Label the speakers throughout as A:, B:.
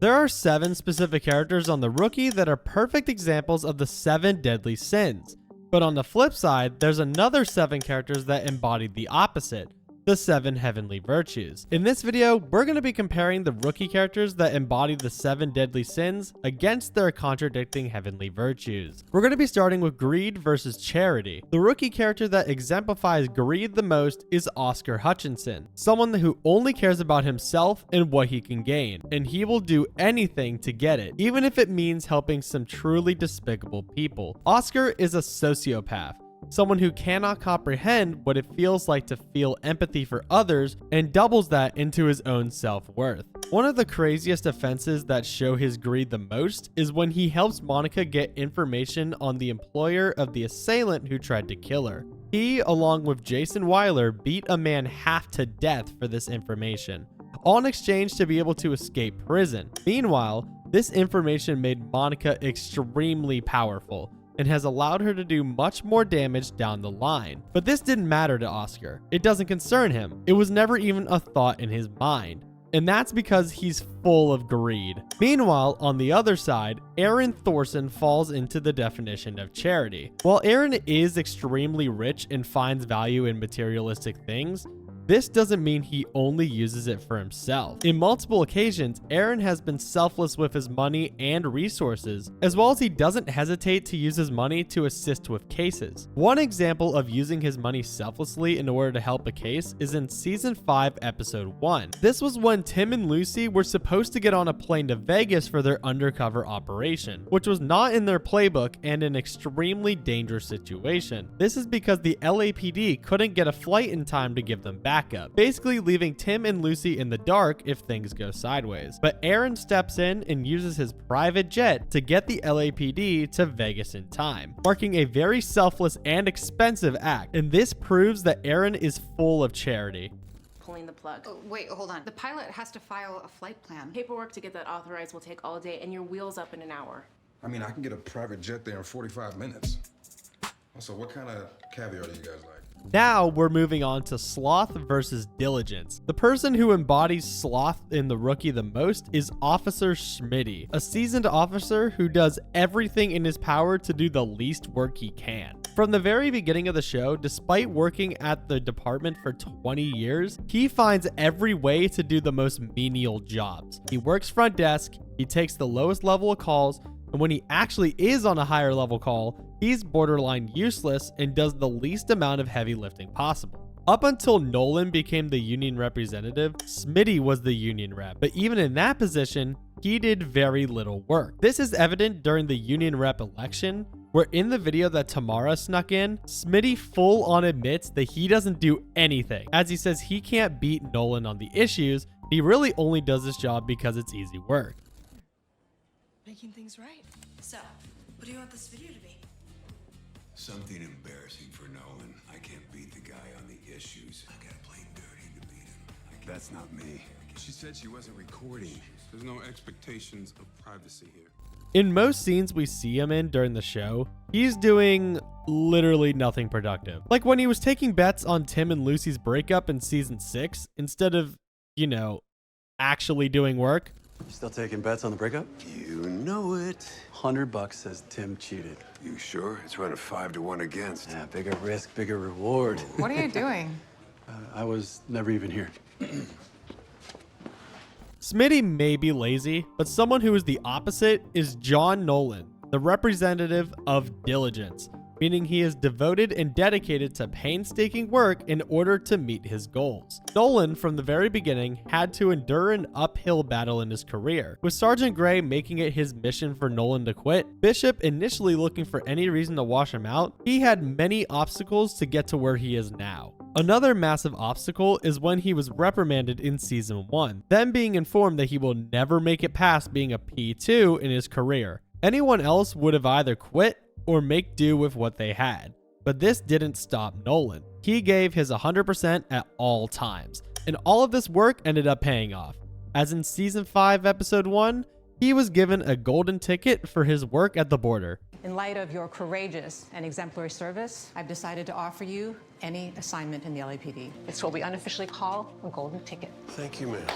A: There are 7 specific characters on the Rookie that are perfect examples of the 7 deadly sins. But on the flip side, there's another 7 characters that embody the opposite, the 7 heavenly virtues. In this video, we're going to be comparing the Rookie characters that embody the 7 deadly sins against their contradicting heavenly virtues. We're going to be starting with greed versus charity. The Rookie character that exemplifies greed the most is Oscar Hutchinson, someone who only cares about himself and what he can gain, and he will do anything to get it, even if it means helping some truly despicable people. Oscar is a sociopath, someone who cannot comprehend what it feels like to feel empathy for others and doubles that into his own self-worth. One of the craziest offenses that show his greed the most is when he helps Monica get information on the employer of the assailant who tried to kill her. He, along with Jason Weiler, beat a man half to death for this information, all in exchange to be able to escape prison. Meanwhile, this information made Monica extremely powerful and has allowed her to do much more damage down the line. But this didn't matter to Oscar. It doesn't concern him. It was never even a thought in his mind. And that's because he's full of greed. Meanwhile, on the other side, Aaron Thorson falls into the definition of charity. While Aaron is extremely rich and finds value in materialistic things, this doesn't mean he only uses it for himself. In multiple occasions, Aaron has been selfless with his money and resources, as well as he doesn't hesitate to use his money to assist with cases. One example of using his money selflessly in order to help a case is in Season 5, Episode 1. This was when Tim and Lucy were supposed to get on a plane to Vegas for their undercover operation, which was not in their playbook and an extremely dangerous situation. This is because the LAPD couldn't get a flight in time to give them backup, basically leaving Tim and Lucy in the dark if things go sideways. But Aaron steps in and uses his private jet to get the LAPD to Vegas in time, marking a very selfless and expensive act, and this proves that Aaron is full of charity.
B: Pulling the plug.
C: Oh, wait, hold on. The pilot has to file a flight plan.
B: Paperwork to get that authorized will take all day, and your wheel's up in an hour.
D: I mean, I can get a private jet there in 45 minutes. Also, what kind of caviar do you guys like?
A: Now we're moving on to Sloth versus Diligence. The person who embodies Sloth in the Rookie the most is Officer Schmitty, a seasoned officer who does everything in his power to do the least work he can. From the very beginning of the show, despite working at the department for 20 years, he finds every way to do the most menial jobs. He works front desk, he takes the lowest level of calls, and when he actually is on a higher level call, he's borderline useless and does the least amount of heavy lifting possible. Up until Nolan became the union representative, Smitty was the union rep, but even in that position, he did very little work. This is evident during the union rep election, where in the video that Tamara snuck in, Smitty full on admits that he doesn't do anything, as he says he can't beat Nolan on the issues. He really only does this job because it's easy work.
E: Making things right. So, what do you want this video to be?
F: Something embarrassing for Nolan. I can't beat the guy on the issues. I gotta play dirty to beat him. That's not me.
D: She said she wasn't recording. There's no expectations of privacy here.
A: In most scenes we see him in during the show, he's doing literally nothing productive. Like when he was taking bets on Tim and Lucy's breakup in Season 6, instead of, actually doing work.
G: You still taking bets on the breakup?
F: You know it.
G: $100 says Tim cheated.
F: You sure? It's running 5 to 1 against.
G: Yeah, bigger risk, bigger reward.
C: What are you doing?
G: I was never even here.
A: Smitty may be lazy, but someone who is the opposite is John Nolan, the representative of Diligence, meaning he is devoted and dedicated to painstaking work in order to meet his goals. Nolan, from the very beginning, had to endure an uphill battle in his career, with Sergeant Gray making it his mission for Nolan to quit, Bishop initially looking for any reason to wash him out. He had many obstacles to get to where he is now. Another massive obstacle is when he was reprimanded in Season 1, then being informed that he will never make it past being a P2 in his career. Anyone else would have either quit or make do with what they had. But this didn't stop Nolan. He gave his 100% at all times, and all of this work ended up paying off. As in Season 5, Episode 1, he was given a golden ticket for his work at the border.
H: In light of your courageous and exemplary service, I've decided to offer you any assignment in the LAPD. It's what we unofficially call a golden ticket.
F: Thank you, ma'am.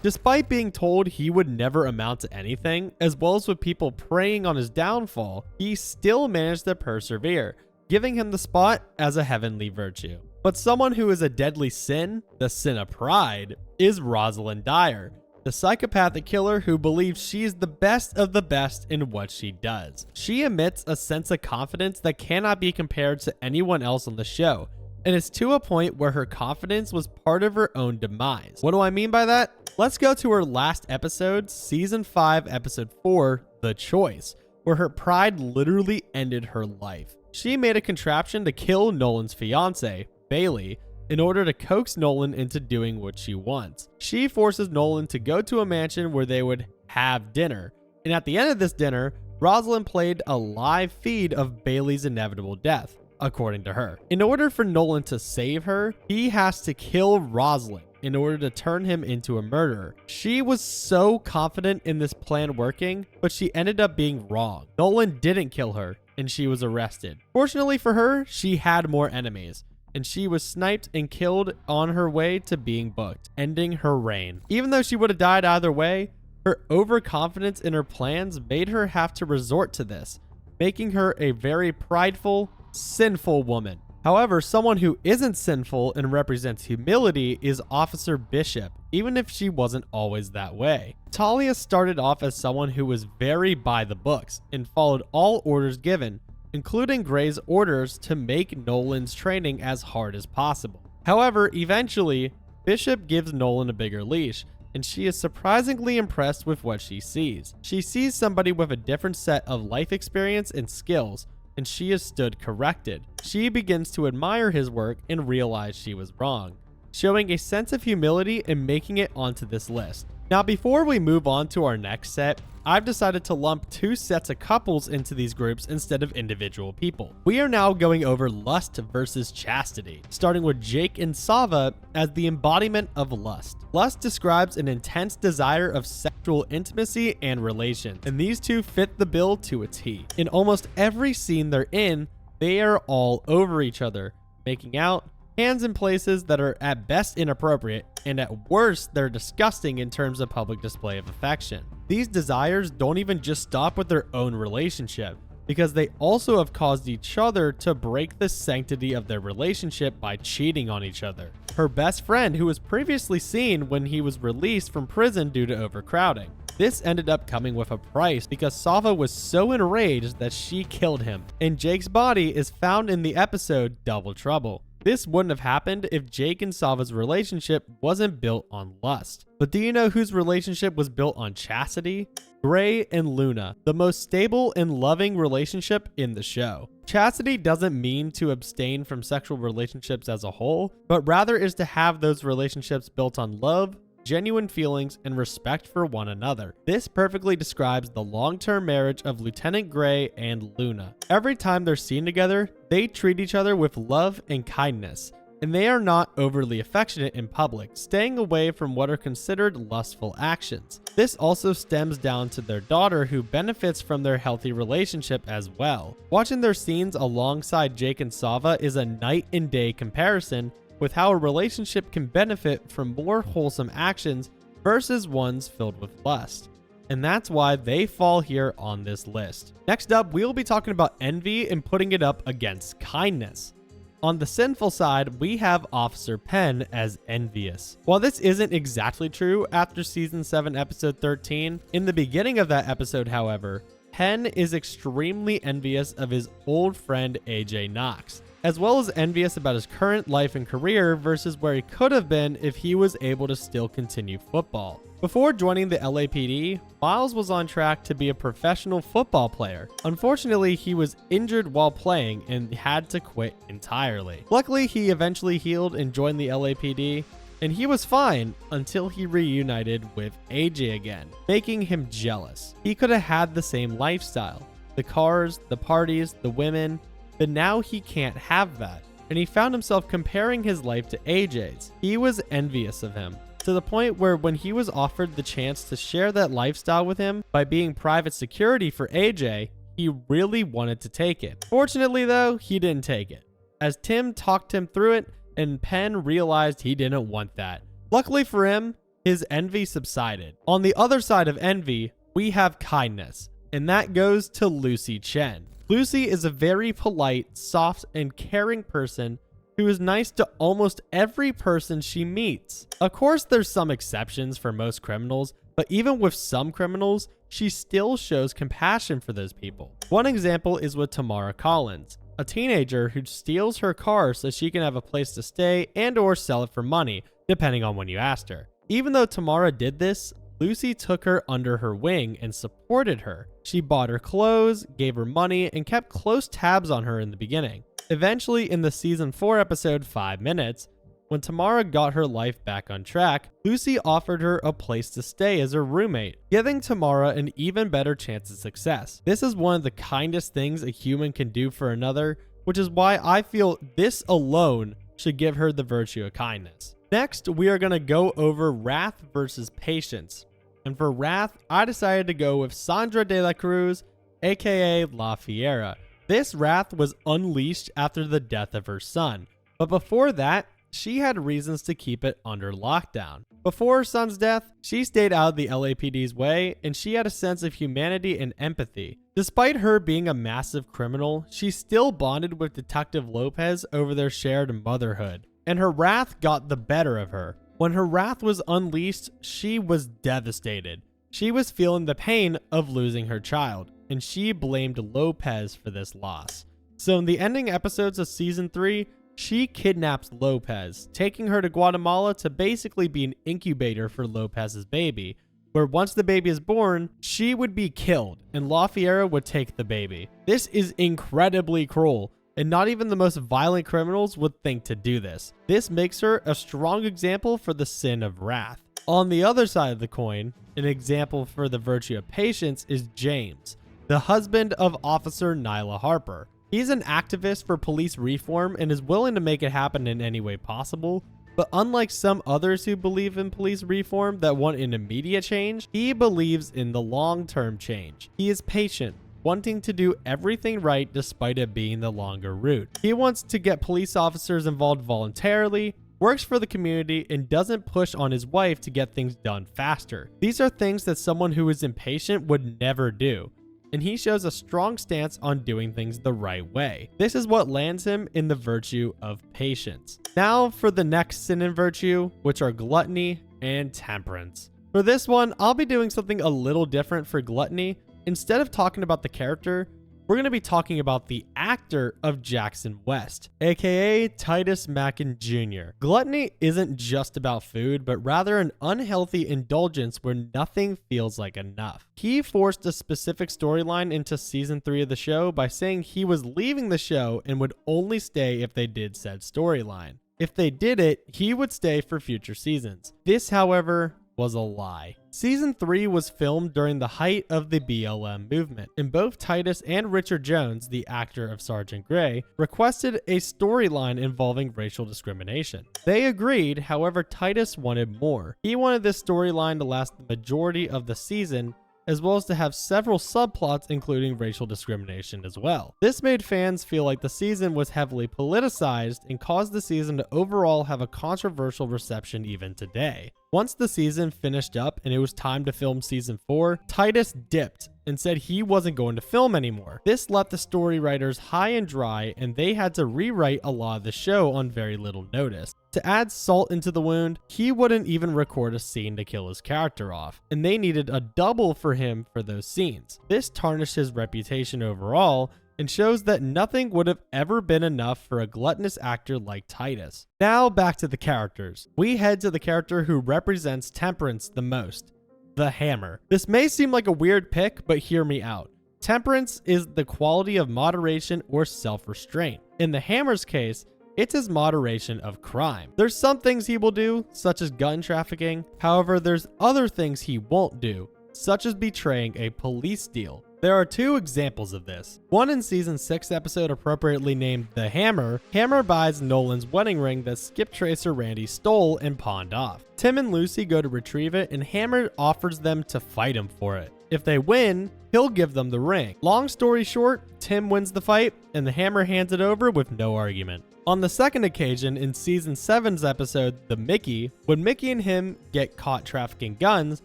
A: Despite being told he would never amount to anything, as well as with people preying on his downfall, he still managed to persevere, giving him the spot as a heavenly virtue. But someone who is a deadly sin, the sin of pride, is Rosalind Dyer, the psychopathic killer who believes she is the best of the best in what she does. She emits a sense of confidence that cannot be compared to anyone else on the show, and it's to a point where her confidence was part of her own demise. What do I mean by that? Let's go to her last episode, season 5, episode 4, The Choice, where her pride literally ended her life. She made a contraption to kill Nolan's fiance, Bailey, in order to coax Nolan into doing what she wants. She forces Nolan to go to a mansion where they would have dinner, and at the end of this dinner, Rosalind played a live feed of Bailey's inevitable death, according to her. In order for Nolan to save her, he has to kill Rosalind in order to turn him into a murderer. She was so confident in this plan working, but she ended up being wrong. Nolan didn't kill her, and she was arrested. Fortunately for her, she had more enemies, and she was sniped and killed on her way to being booked, ending her reign. Even though she would have died either way, her overconfidence in her plans made her have to resort to this, making her a very prideful, sinful woman. However, someone who isn't sinful and represents humility is Officer Bishop, even if she wasn't always that way. Talia started off as someone who was very by the books and followed all orders given, including Gray's orders to make Nolan's training as hard as possible. However, eventually, Bishop gives Nolan a bigger leash, and she is surprisingly impressed with what she sees. She sees somebody with a different set of life experience and skills, and she is stood corrected. She begins to admire his work and realize she was wrong, showing a sense of humility and making it onto this list. Now, before we move on to our next set, I've decided to lump 2 sets of couples into these groups instead of individual people. We are now going over lust versus chastity, starting with Jake and Sava as the embodiment of lust. Lust describes an intense desire of sexual intimacy and relations, and these two fit the bill to a T. In almost every scene they're in, they are all over each other, making out, hands in places that are at best inappropriate, and at worst, they're disgusting in terms of public display of affection. These desires don't even just stop with their own relationship, because they also have caused each other to break the sanctity of their relationship by cheating on each other. Her best friend, who was previously seen when he was released from prison due to overcrowding. This ended up coming with a price because Sava was so enraged that she killed him, and Jake's body is found in the episode Double Trouble. This wouldn't have happened if Jake and Sava's relationship wasn't built on lust. But do you know whose relationship was built on chastity? Gray and Luna, the most stable and loving relationship in the show. Chastity doesn't mean to abstain from sexual relationships as a whole, but rather is to have those relationships built on love, genuine feelings, and respect for one another. This perfectly describes the long-term marriage of Lieutenant Gray and Luna. Every time they're seen together, they treat each other with love and kindness, and they are not overly affectionate in public, staying away from what are considered lustful actions. This also stems down to their daughter, who benefits from their healthy relationship as well. Watching their scenes alongside Jake and Sava is a night and day comparison with how a relationship can benefit from more wholesome actions versus ones filled with lust. And that's why they fall here on this list. Next up, we'll be talking about envy and putting it up against kindness. On the sinful side, we have Officer Penn as envious. While this isn't exactly true after season 7 episode 13, in the beginning of that episode, however, Penn is extremely envious of his old friend AJ Knox, as well as envious about his current life and career versus where he could have been if he was able to still continue football. Before joining the LAPD, Miles was on track to be a professional football player. Unfortunately, he was injured while playing and had to quit entirely. Luckily, he eventually healed and joined the LAPD, and he was fine until he reunited with AJ again, making him jealous. He could have had the same lifestyle, the cars, the parties, the women, but now he can't have that, and he found himself comparing his life to AJ's. He was envious of him, to the point where when he was offered the chance to share that lifestyle with him by being private security for AJ, he really wanted to take it. Fortunately though, he didn't take it, as Tim talked him through it and Penn realized he didn't want that. Luckily for him, his envy subsided. On the other side of envy, we have kindness, and that goes to Lucy Chen. Lucy is a very polite, soft, and caring person who is nice to almost every person she meets. Of course, there's some exceptions for most criminals, but even with some criminals, she still shows compassion for those people. One example is with Tamara Collins, a teenager who steals her car so she can have a place to stay and or sell it for money, depending on when you asked her. Even though Tamara did this, Lucy took her under her wing and supported her. She bought her clothes, gave her money, and kept close tabs on her in the beginning. Eventually, in the season 4 episode 5 Minutes, when Tamara got her life back on track, Lucy offered her a place to stay as her roommate, giving Tamara an even better chance of success. This is one of the kindest things a human can do for another, which is why I feel this alone should give her the virtue of kindness. Next, we are going to go over wrath versus patience. And for wrath, I decided to go with Sandra de la Cruz, aka La Fiera. This wrath was unleashed after the death of her son, but before that, she had reasons to keep it under lockdown. Before her son's death, she stayed out of the LAPD's way, and she had a sense of humanity and empathy. Despite her being a massive criminal, she still bonded with Detective Lopez over their shared motherhood, and her wrath got the better of her. When her wrath was unleashed, she was devastated. She was feeling the pain of losing her child, and she blamed Lopez for this loss. So in the ending episodes of season 3, she kidnaps Lopez, taking her to Guatemala to basically be an incubator for Lopez's baby, where once the baby is born, she would be killed and La Fiera would take the baby. This is incredibly cruel, and not even the most violent criminals would think to do this. This makes her a strong example for the sin of wrath. On the other side of the coin, an example for the virtue of patience is James, the husband of Officer Nyla Harper. He's an activist for police reform and is willing to make it happen in any way possible, but unlike some others who believe in police reform that want an immediate change, he believes in the long-term change. He is patient, wanting to do everything right despite it being the longer route. He wants to get police officers involved voluntarily, works for the community, and doesn't push on his wife to get things done faster. These are things that someone who is impatient would never do, and he shows a strong stance on doing things the right way. This is what lands him in the virtue of patience. Now for the next sin and virtue, which are gluttony and temperance. For this one, I'll be doing something a little different for gluttony. Instead of talking about the character, we're going to be talking about the actor of Jackson West, aka Titus Mackin Jr. Gluttony isn't just about food, but rather an unhealthy indulgence where nothing feels like enough. He forced a specific storyline into season 3 of the show by saying he was leaving the show and would only stay if they did said storyline. If they did it, he would stay for future seasons. This, however, was a lie. Season 3 was filmed during the height of the BLM movement, and both Titus and Richard Jones, the actor of Sergeant Gray, requested a storyline involving racial discrimination. They agreed, however, Titus wanted more. He wanted this storyline to last the majority of the season, as well as to have several subplots including racial discrimination as well. This made fans feel like the season was heavily politicized and caused the season to overall have a controversial reception even today. Once the season finished up and it was time to film season 4, Titus dipped and said he wasn't going to film anymore. This left the story writers high and dry, and they had to rewrite a lot of the show on very little notice. To add salt into the wound, he wouldn't even record a scene to kill his character off, and they needed a double for him for those scenes. This tarnished his reputation overall and shows that nothing would have ever been enough for a gluttonous actor like Titus. Now back to the characters. We head to the character who represents Temperance the most, the Hammer. This may seem like a weird pick, but hear me out. Temperance is the quality of moderation or self-restraint. In the Hammer's case, it's his moderation of crime. There's some things he will do, such as gun trafficking. However, there's other things he won't do, such as betraying a police deal. There are 2 examples of this. One in season 6 episode appropriately named The Hammer. Hammer buys Nolan's wedding ring that Skip Tracer Randy stole and pawned off. Tim and Lucy go to retrieve it, and Hammer offers them to fight him for it. If they win, he'll give them the ring. Long story short, Tim wins the fight and the Hammer hands it over with no argument. On the second occasion in season 7's episode, The Mickey, when Mickey and him get caught trafficking guns,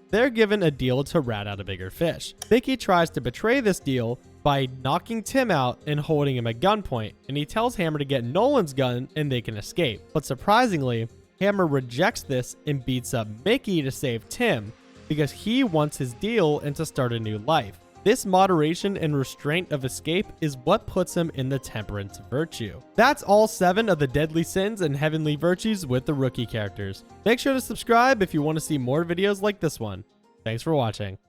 A: they're given a deal to rat out a bigger fish. Mickey tries to betray this deal by knocking Tim out and holding him at gunpoint, and he tells Hammer to get Nolan's gun and they can escape. But surprisingly, Hammer rejects this and beats up Mickey to save Tim because he wants his deal and to start a new life. This moderation and restraint of escape is what puts him in the Temperance virtue. That's all 7 of the deadly sins and heavenly virtues with the rookie characters. Make sure to subscribe if you want to see more videos like this one. Thanks for watching.